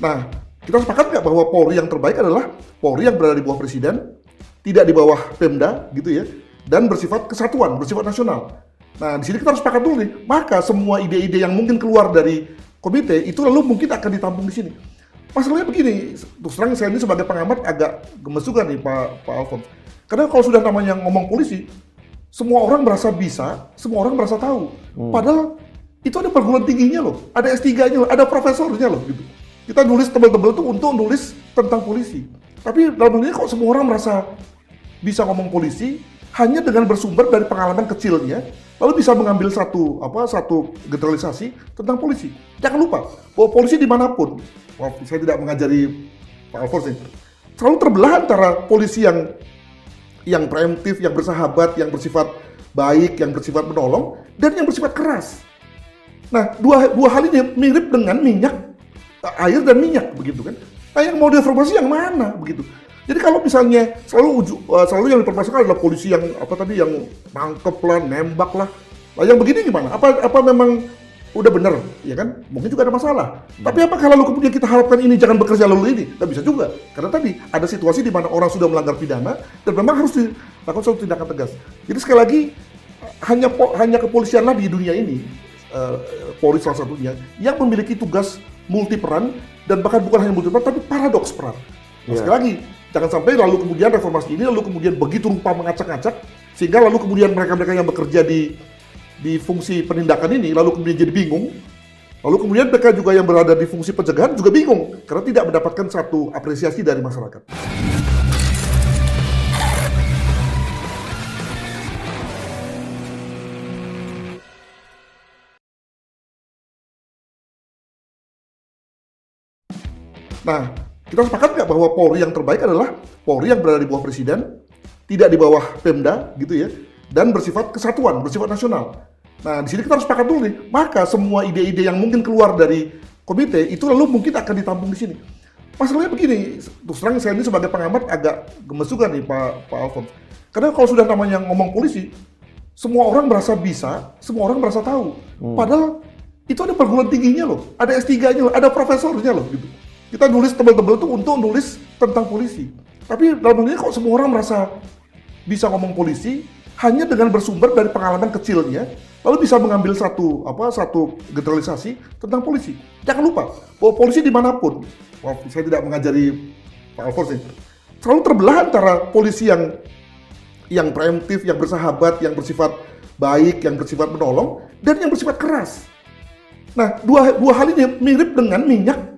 Nah, kita sepakat nggak bahwa Polri yang terbaik adalah Polri yang berada di bawah Presiden, tidak di bawah Pemda, gitu ya, dan bersifat kesatuan, bersifat nasional. Nah, di sini kita harus sepakat dulu nih, maka semua ide-ide yang mungkin keluar dari komite itu lalu mungkin akan ditampung di sini. Masalahnya begini, terus terang saya ini sebagai pengamat agak gemes juga nih Pak Alfons. Karena kalau sudah namanya ngomong polisi, semua orang merasa bisa, semua orang merasa tahu. Padahal itu ada perguruan tingginya loh, ada S3-nya loh, ada profesornya loh gitu. Kita nulis tebel-tebel tuh untuk nulis tentang polisi. Tapi dalam hal ini kok semua orang merasa bisa ngomong polisi hanya dengan bersumber dari pengalaman kecilnya, lalu bisa mengambil satu generalisasi tentang polisi. Jangan lupa bahwa polisi dimanapun, saya tidak mengajari Pak Alfons ini, selalu terbelah antara polisi yang preemptif, yang bersahabat, yang bersifat baik, yang bersifat menolong, dan yang bersifat keras. Nah, dua hal ini mirip dengan minyak, air dan minyak, begitu kan? Nah, yang mau direformasi yang mana, begitu? Jadi kalau misalnya selalu yang dipermasalahkan adalah polisi yang yang nangkep lah, nembak lah. Nah, yang begini gimana? Apa memang udah benar, ya kan? Mungkin juga ada masalah. Tapi apakah lalu kemudian kita harapkan ini jangan bekerja lalu ini? Tidak bisa juga. Karena tadi ada situasi di mana orang sudah melanggar pidana dan memang harus dilakukan suatu tindakan tegas. Jadi sekali lagi hanya kepolisianlah di dunia ini, Polri salah satunya, yang memiliki tugas multi peran dan bahkan bukan hanya multi peran tapi paradoks peran. Nah, sekali lagi, jangan sampai lalu kemudian reformasi ini lalu kemudian begitu rupa mengacak-acak sehingga lalu kemudian mereka-mereka yang bekerja di fungsi penindakan ini lalu kemudian jadi bingung, lalu kemudian mereka juga yang berada di fungsi pencegahan juga bingung karena tidak mendapatkan satu apresiasi dari masyarakat. Nah, kita sepakat nggak bahwa Polri yang terbaik adalah Polri yang berada di bawah Presiden, tidak di bawah Pemda, gitu ya, dan bersifat kesatuan, bersifat nasional. Nah, di sini kita harus sepakat dulu nih, maka semua ide-ide yang mungkin keluar dari komite itu lalu mungkin akan ditampung di sini. Masalahnya begini, terus terang saya ini sebagai pengamat agak gemes juga nih Pak Alfons. Karena kalau sudah namanya ngomong polisi, semua orang merasa bisa, semua orang merasa tahu. Padahal itu ada perguruan tingginya loh, ada S3-nya loh, ada profesornya loh gitu. Kita nulis tebel-tebel tuh untuk nulis tentang polisi. Tapi dalam hal ini kok semua orang merasa bisa ngomong polisi hanya dengan bersumber dari pengalaman kecilnya, lalu bisa mengambil satu generalisasi tentang polisi. Jangan lupa bahwa polisi dimanapun, saya tidak mengajari Pak Alfons ini, selalu terbelah antara polisi yang preemptif, yang bersahabat, yang bersifat baik, yang bersifat menolong, dan yang bersifat keras. Nah, dua hal ini mirip dengan minyak,